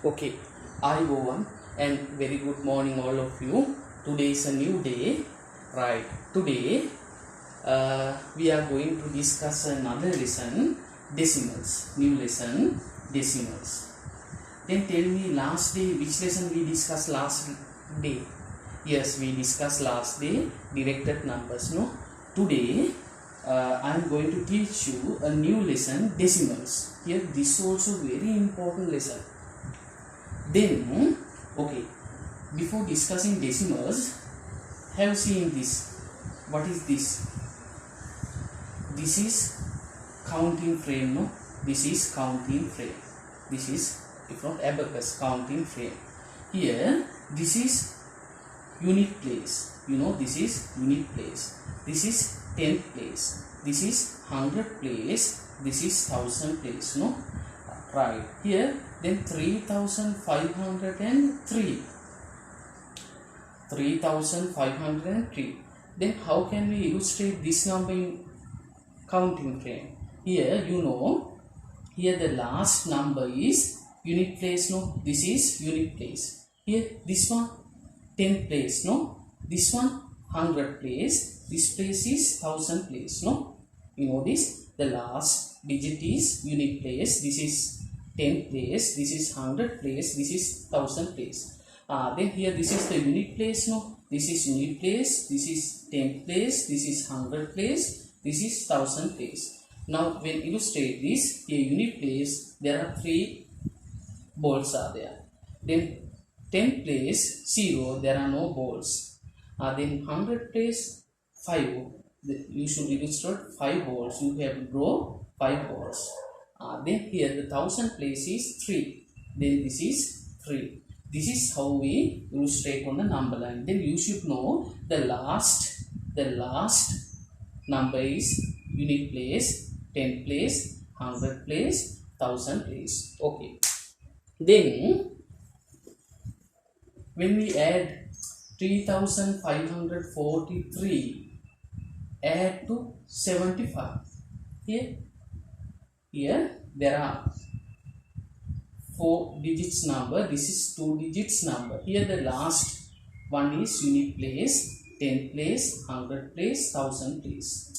Okay, Ayubowan and very good morning all of you. Today is a new day, right? Today we are going to discuss another lesson, decimals. New lesson, decimals. Then tell me last day which lesson we discussed last day? Yes, we discussed last day directed numbers. No, today I am going to teach you a new lesson, decimals. Here this is also very important lesson. Then, okay, before discussing decimals, have seen this. What is this? This is counting frame, no? This is counting frame. This is, if not abacus, counting frame. Here, this is unit place. You know, this is unit place. This is 10th place. This is 100th place. This is 1000th place, no? Right. Here, then 3503. 3503. Then how can we illustrate this number in counting frame? Here, you know, here the last number is unit place, no? This is unit place. Here, this one 10th place, no? This one 100th place. This place is 1000th place, no? You know this, the last digit is unit place. This is 10th place, this is 100th place, this is 1000th place. Then here this is the unit place, no? This is unit place, this is 10th place, this is 100th place, this is 1000th place. Now when illustrate this, here unit place, there are 3 balls are there. Then 10th place 0, there are no balls. Then 100th place 5, you should illustrate 5 balls. You have to draw 5 balls. Then here the 1000th place is 3. Then this is 3. This is how we illustrate on the number line. Then you should know the last number is unit place, 10th place, 100th place, 1000th place. Okay. Then when we add 3543 add to 75, here there are 4 digits number, this is 2 digits number. Here the last one is unit place, 10th place, 100th place, 1000th place.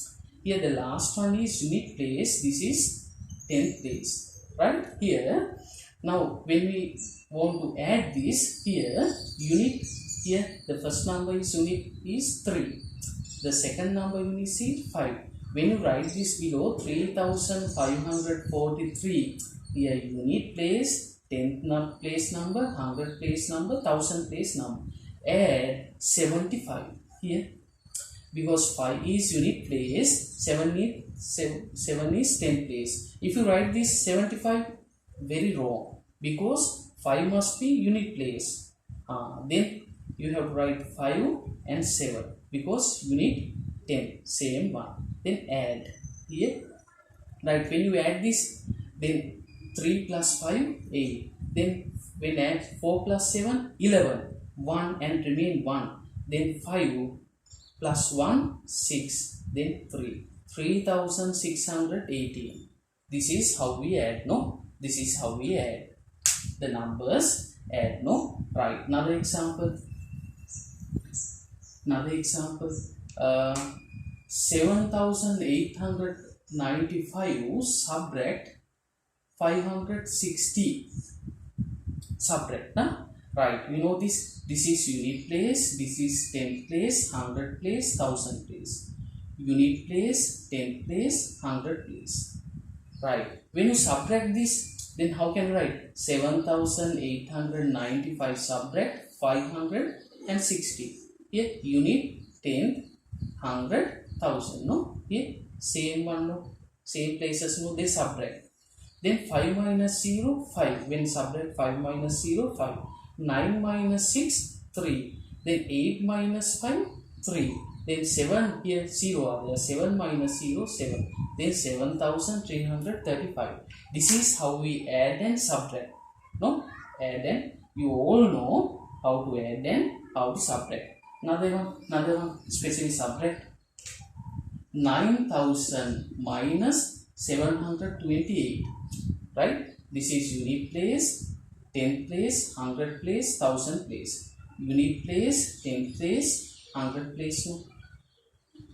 Here the last one is unit place, this is 10th place, right? Here, now when we want to add this, here unit, here the first number is unit is 3, the second number unit is 5. When you write this below, 3543, here unit place, 10th place number, 100th place number, 1000th place number. Add 75 here, because 5 is unit place, 7 is 10th place. If you write this 75, very wrong, because 5 must be unit place. Then you have to write 5 and 7, because unit 10, same one. Then add here, right? When you add this, then 3 plus 5, 8. Then when add 4 plus 7, 11. 1 and remain 1. Then 5 plus 1, 6. Then 3. 3618. This is how we add, no? This is how we add. The numbers add, no? Right. Another example. 7895 subtract 560. Subtract, nah? Right, you know this is unit place, this is 10th place, 100th place, 1000th place. Unit place, 10th place, 100th place. Right, when you subtract this, then how can you write? 7895 subtract 560. Here unit, 10th, 100, 1000, no? Here same one, no? Same places, no? They subtract. Then 5 minus 0, 5. When subtract 5 minus 0, 5. 9 minus 6, 3. Then 8 minus 5, 3. Then 7, here 0 are there. 7 minus 0, 7. Then 7335. This is how we add and subtract. No? Add and, you all know how to add and how to subtract. Another one, especially subtract. 9000 minus 728, right? This is unit place, 10 place, 100 place, 1000 place. Unit place, 10 place, 100 place. No?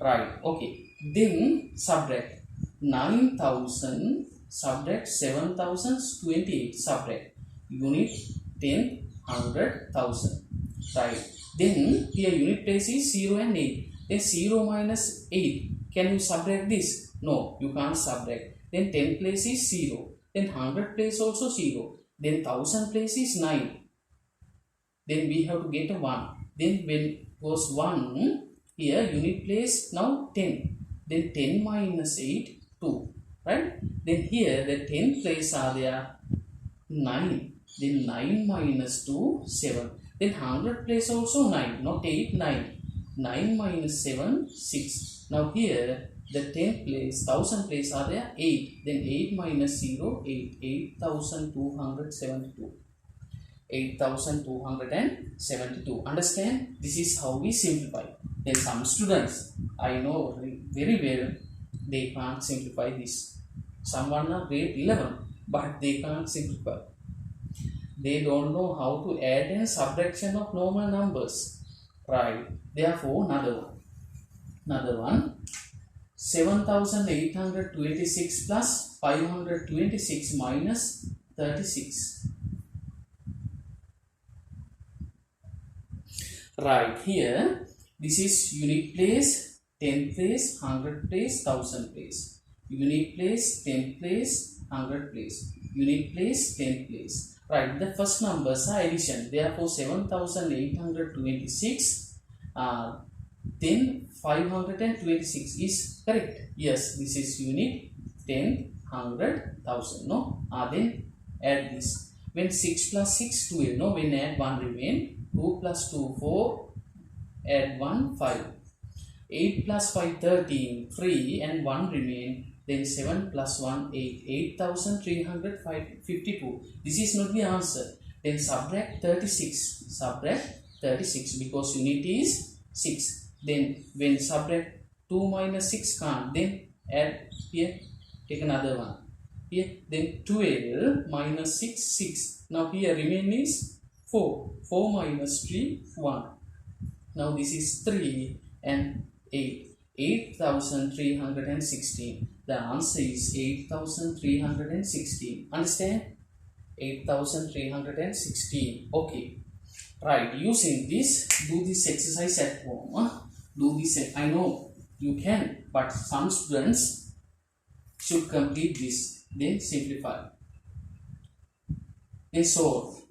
Right. Okay. Then subtract 9000, subtract 7028, subtract unit 10, 100, 1000. Right. Then here unit place is 0 and 8. Then 0 minus 8. Can you subtract this? No, you can't subtract. Then 10 place is 0. Then 100 place also 0. Then 1000 place is 9. Then we have to get a 1. Then when was 1, here unit place now 10. Then 10 minus 8, 2. Right? Then here the 10 place are there 9. Then 9 minus 2, 7. Then 100 place also 9. Not 8, 9. 9 minus 7, 6. Now here the 10th place, 1000 place are there 8. Then 8 minus 0, 8. 8272. 8272. Understand? This is how we simplify. Then some students, I know very well, they can't simplify this. Someone are grade 11, but they can't simplify. They don't know how to add and subtraction of normal numbers. Right. Therefore, another one. 7826 plus 526 minus 36. Right, here this is unit place, 10 place, 100 place, 1000 place. Unit place, 10 place, 100 place. Unit place, 10 place. Right, the first numbers are addition. Therefore 7826 then 526 is correct. Yes, this is unit 10, 100, 1000. No, then add this. When 6 plus 6, 12. No, when add 1 remain. 2 plus 2, 4. Add 1, 5. 8 plus 5, 13. 3 and 1 remain. Then 7 plus 1, 8. 8352. This is not the answer. Then subtract 36. Subtract 36 because unit is 6. Then when subtract 2 minus 6 can't. Then add here. Take another one. Here. Then 12 minus 6, 6. Now here remain is 4. 4 minus 3, 1. Now this is 3 and 8. 8316. The answer is 8316. Understand? 8316. Okay. Right. Using this, do this exercise at home. Do this. I know you can, but some students should complete this. Then simplify. Then solve.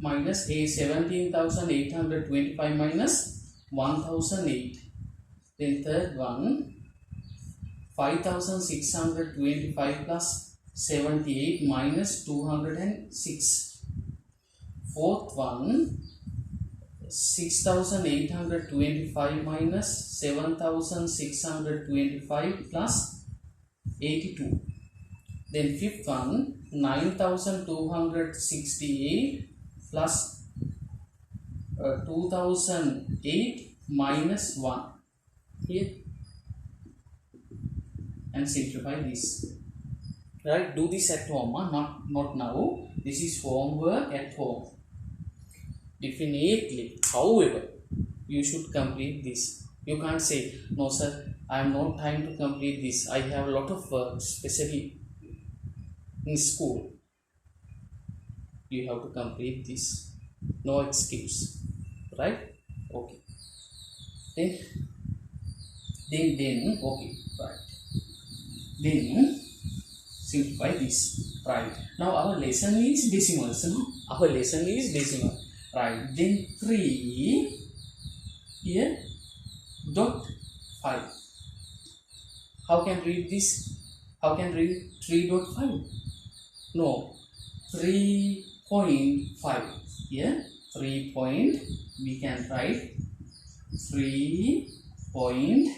Minus a 17,825 minus 1,008. Then third one 5,625 plus 78 minus 206. Fourth one 6,825 minus 7,625 plus 82. Then fifth one 9,268 plus 2008 minus 1 here, and simplify this. Right, do this at home, not now. This is homework at home. Definitely, however, you should complete this. You can't say, no sir, I have no time to complete this. I have a lot of work, especially in school. You have to complete this. No excuse. Right? Okay. Then okay. Right. Then simplify this. Right. Now our lesson is decimals. No? Our lesson is decimal. Right. Then 3 here dot 5. How can read this? How can read 3.5? No. 3.5 here 3 point, we can write 3 point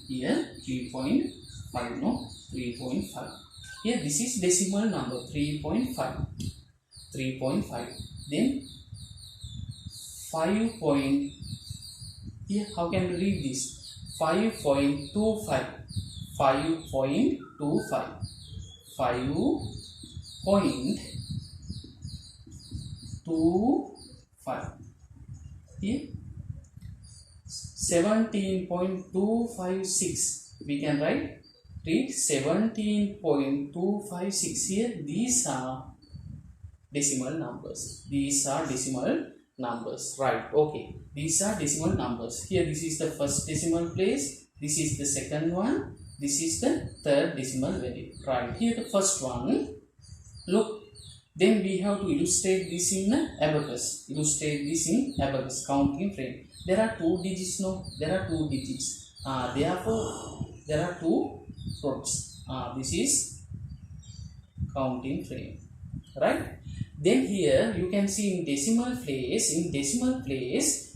here 3.5. No, 3.5 here. This is decimal number 3.5. 3.5. Then 5 point, here how can we read this? 5.25, 5.25, 5.25, here 17.256, we can read 17.256. here these are decimal numbers, right? Okay, these are decimal numbers. Here this is the first decimal place, this is the second one, this is the third decimal value, right? Here the first one, look, then we have to illustrate this in abacus, counting frame. There are two digits, therefore there are two rows. This is counting frame, right? Then here you can see in decimal place,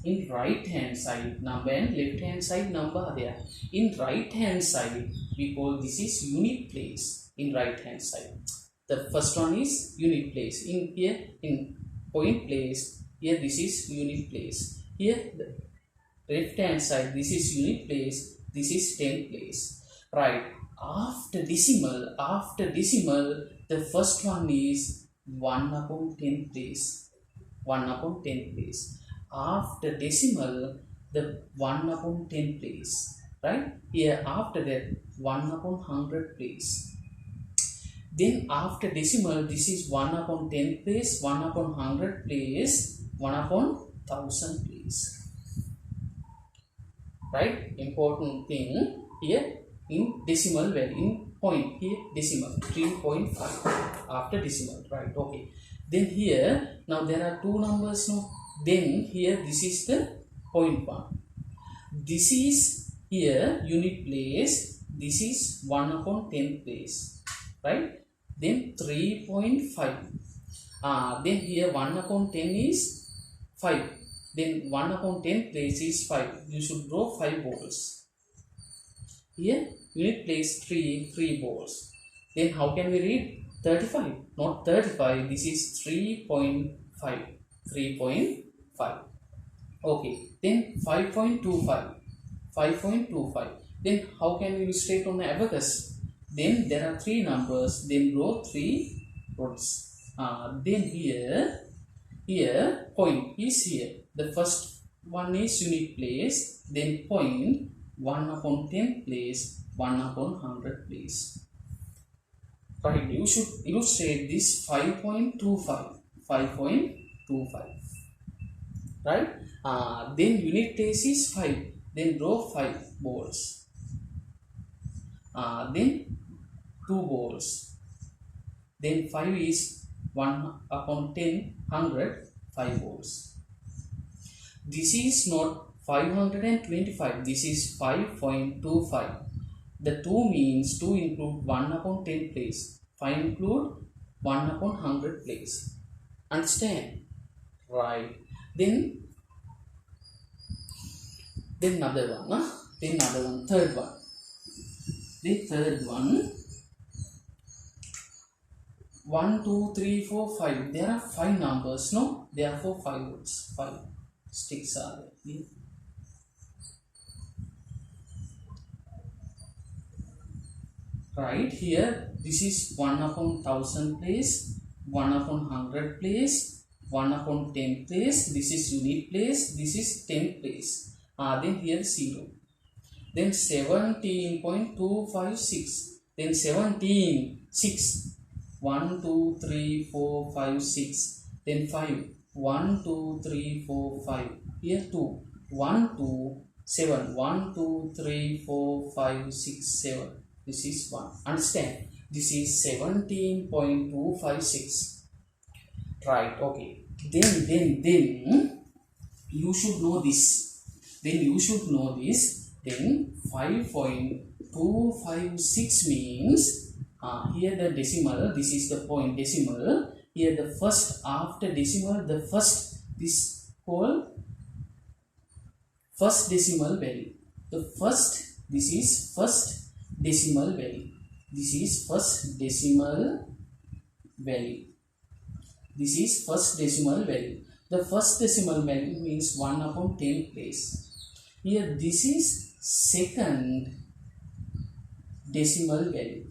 in right hand side number and left hand side number are there. In right hand side we call this is unit place. In right hand side, the first one is unit place. In here in point place, here this is unit place. Here the left hand side, this is unit place, this is tenth place, right? After decimal, the first one is 1/10 place, 1/10 place. After decimal, the 1/10 place, right? Here after that 1/100 place. Then after decimal, this is 1/10 place, 1/100 place, 1/1000 place. Right? Important thing here in decimal value, in point, here decimal 3.5 after decimal, right? Okay. Then here now there are two numbers now. Then here this is the point one. This is here unit place. This is 1/10 place, right? Then 3.5. Then here 1/10 is 5. Then 1/10 place is 5. You should draw 5 balls. Here unit place 3 balls. Then how can we read 35? Not 35. This is 3.5. 3.5. Okay. Then 5.25. 5.25. Then how can we illustrate on the abacus? Then there are 3 numbers. Then draw 3 rows. Then here point is here. The first one is unit place. Then point 1/10 place, 1/100 place. Right, you should illustrate this 5.25, 5.25, right? Then unit place is 5, then draw 5 balls, then 2 balls, then 5 is 1/10, 100, 5 balls. This is not 525, this is 5.25. The 2 means 2 include 1/10 place, 5 include 1/100 place. Understand? Right. Then another one, third one. The third one, 1, 2, 3, 4, 5. There are 5 numbers, no? Therefore 5 words, 5 sticks are there. Right, here this is 1/1000 place, 1/100 place, 1/10 place. This is unit place, this is 10th place. Then here 0. Then 17.256. Then 17, 6. 1, 2, 3, 4, 5, 6. Then 5. 1, 2, 3, 4, 5. Here 2. 1, 2, 7. 1, 2, 3, 4, 5, 6, 7. This is 1. Understand? This is 17.256. Right. Okay. Then you should know this. Then 5.256 means here the decimal. This is the point decimal. Here the first after decimal. The first this whole first decimal value. The first. This is first decimal value. This is first decimal value. This is first decimal value. The first decimal value means 1 upon 10 place. Here this is second decimal value.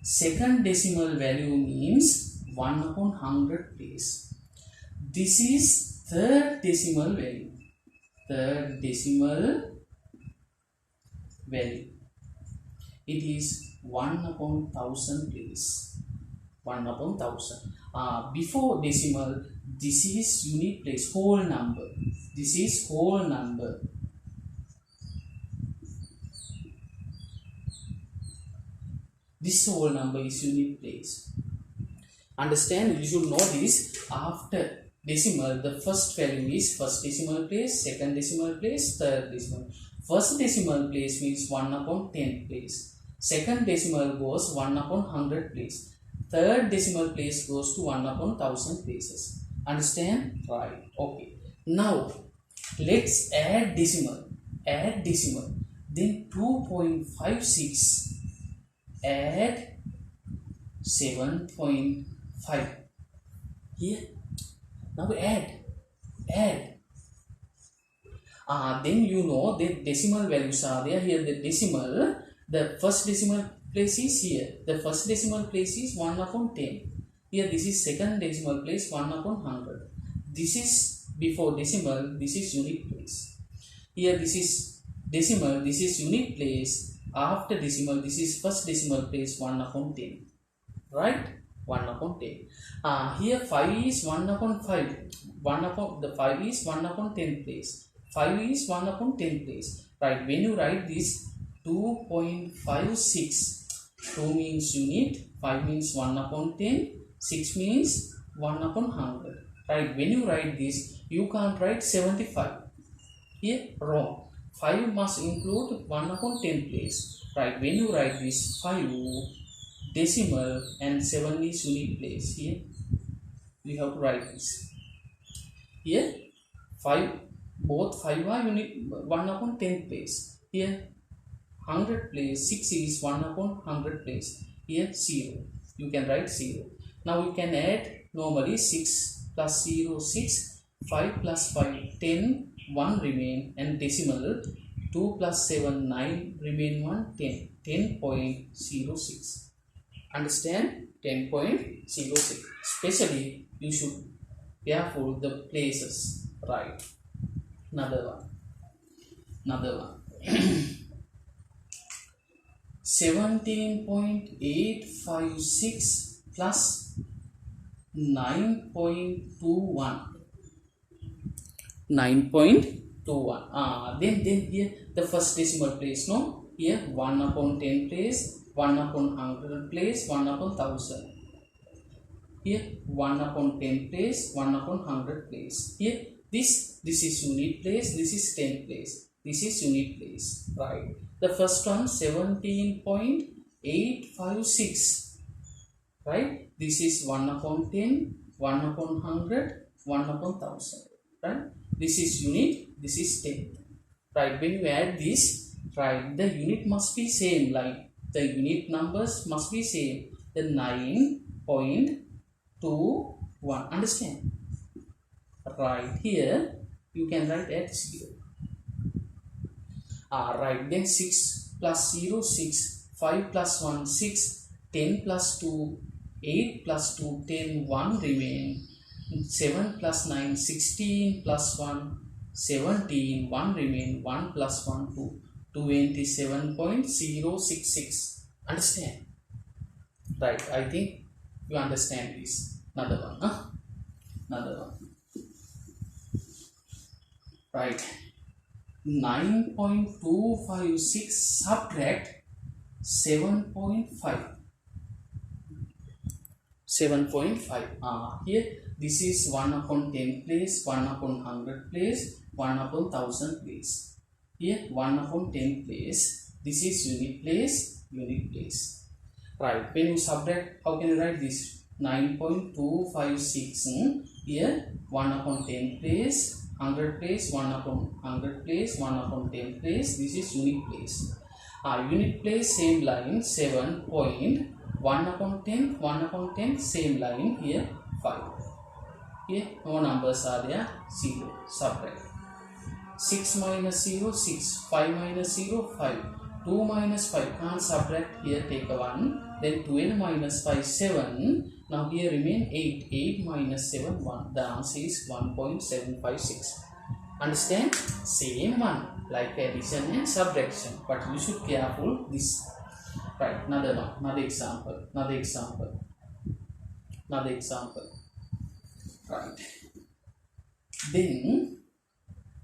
Second decimal value means 1 upon 100 place. This is third decimal value. Third decimal value. It is 1 upon 1000 place. 1 upon 1000. Before decimal, this is unit place, whole number. This is whole number. This whole number is unit place. Understand? You should know this. After decimal, the first value is first decimal place, second decimal place, third decimal. First decimal place means 1 upon 10 place. Second decimal goes 1 upon 100 place. Third decimal place goes to 1 upon 1000 places. Understand? Right. Okay. Now, let's add decimal. Add decimal. Then 2.56 add 7.5. Here. Now add. Then you know the decimal values are there. Here the decimal, the first decimal place is here. The first decimal place is 1 upon 10. Here this is second decimal place 1 upon 100. This is before decimal, this is unit place. Here this is decimal, this is unit place. After decimal, this is first decimal place 1 upon 10. Right? 1 upon 10. Here 5 is 1 upon 5. 5 is 1 upon 10 place. 5 is 1 upon 10 place. Right? When you write this 2.56, 2 means unit, 5 means 1 upon 10, 6 means 1 upon 100. Right? When you write this, you can't write 75. Here wrong. 5 must include 1 upon 10 place. Right? When you write this 5 decimal and 7 is unit place. Here we have to write this. Here 5, both 5 are unit 1 upon 10 place. Here 100 place, 6 is 1 upon 100 place. Here 0. You can write 0. Now you can add normally 6 plus 0, 6, 5 plus 5, 10, 1 remain, and decimal 2 plus 7, 9 remain 1, 10. 10.06. Understand? 10.06. Especially you should careful the places. Right. Another one. 17.856 plus 9.21. 9.21. Then here the first decimal place, no? Here 1 upon 10 place, 1 upon 100 place, 1 upon 1000. Here 1 upon 10 place, 1 upon 100 place. Here this is unit place, this is 10 place, this is unit place. Right? The first one 17.856. Right? This is 1 upon 10, 1 upon 100, 1 upon 1000. Right? This is unit, this is 10. Right? When you add this, right, the unit must be same, like the unit numbers must be same. The 9.21. Understand? Right, here you can write at 0. Right, then 6 plus 0, 6, 5 plus 1, 6, 10 plus 2, 8 plus 2, 10, 1 remain, 7 plus 9, 16 plus 1, 17, 1 remain, 1 plus 1, 2, 27.066. Understand? Right, I think you understand this. Another one, Another one. Right. 9.256 subtract 7.5. 7.5. Here this is 1 upon 10 place, 1 upon 100 place, 1 upon 1000 place. Here 1 upon 10 place. This is unit place, unit place. Right. When you subtract, how can you write this? 9.256. Here 1 upon 10 place, 100 place, 1 upon 100 place, 1 upon 10 place. This is unit place. Unit place, same line, 7.1 upon 10, 1 upon 10, same line here, 5. Here no numbers are there, 0. Subtract. 6 minus 0, 6. 5 minus 0, 5. 2 minus 5, can't subtract, here take a 1. Then 12 minus 5, 7. Now here remain 8. 8 minus 7, 1. The answer is 1.756. Understand? Same one, like addition and subtraction. But you should careful this. Right, another one, another example. Right. Then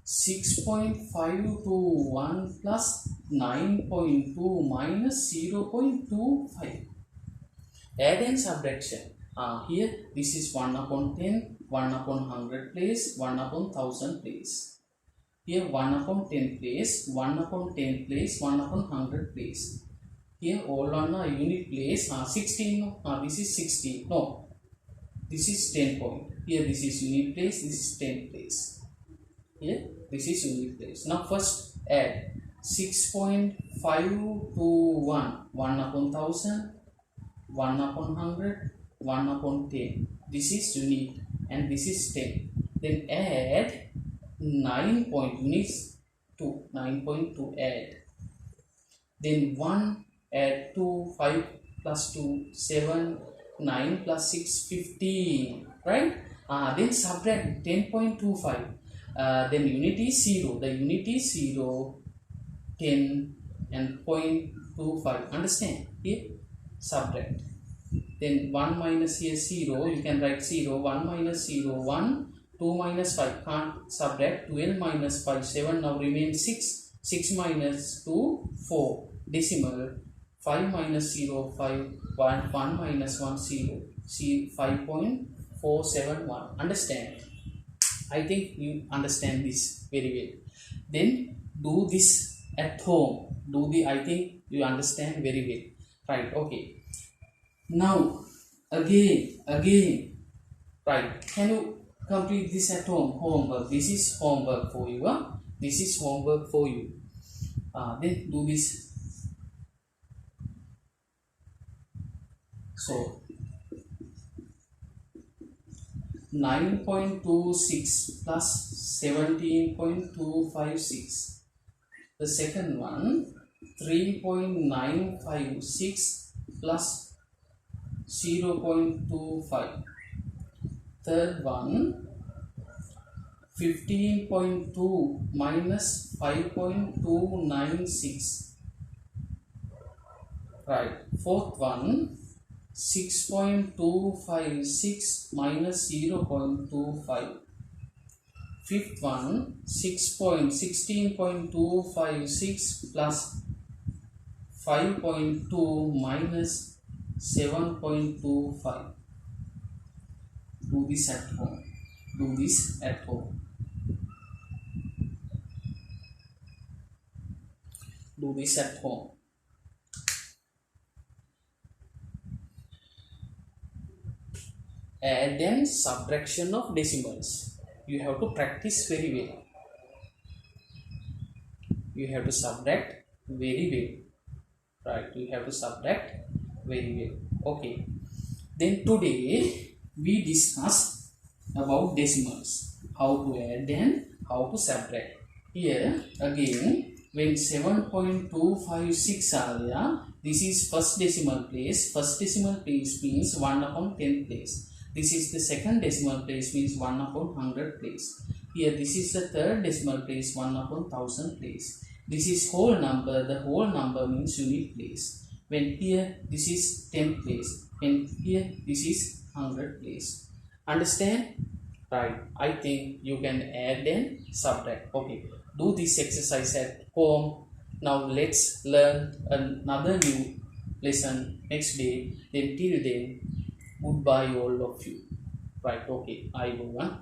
6.521 plus 9.2 minus 0.25. Add and subtraction. Here this is 1 upon 10, 1 upon 100 place, 1 upon 1000 place. Here 1 upon 10 place, 1 upon 10 place, 1 upon 100 place. Here all on a unit place. 16. This is 16. No, this is 10 point. Here this is unit place, this is 10 place. Here this is unit place. Now first add 6.521, 1 upon 1000, 1 upon 100, 1 upon 10. This is unit and this is 10. Then add 9 point, units 2, 9.2 add. Then 1 add 2, 5 plus 2, 7, 9 plus 6, 15. Right? Then subtract 10.25. Then unit is 0. The unit is 0, 10 and 0.25. Understand? Here subtract. Then 1 minus here 0. You can write 0. 1 minus 0, 1. 2 minus 5. Can't subtract. 12 minus 5, 7. Now remain 6. 6 minus 2, 4. Decimal. 5 minus 0, 5. 1 minus 1, 0. See 5.471. Understand? I think you understand this very well. Then do this at home. I think you understand very well. Right? Okay. Now again. Right? Can you complete this at home? Homework. This is homework for you. This is homework for you. Then do this. So 9.26 plus 17.256. The second one 3.956 plus 0.25. Third one 15.2 minus 5.296. Right. Fourth one 6.256 minus 0.25. Fifth one 16.256 plus 5.2 minus 7.25. Do this at home. Add and subtraction of decimals. You have to practice very well. You have to subtract very well. Right? You have to subtract very well. Okay. Then today we discuss about decimals. How to add and how to subtract. Here again, when 7.256 are there, this is first decimal place. First decimal place means 1 upon 10 place. This is the second decimal place, means 1 upon 100 place. Here this is the third decimal place, 1 upon 1000 place. This is whole number. The whole number means unit place. When here this is 10 place, and here this is 100 place. Understand? Right. I think you can add and subtract. Okay. Do this exercise at home. Now let's learn another new lesson next day. Then till then, goodbye all of you. Right. Okay. I go on.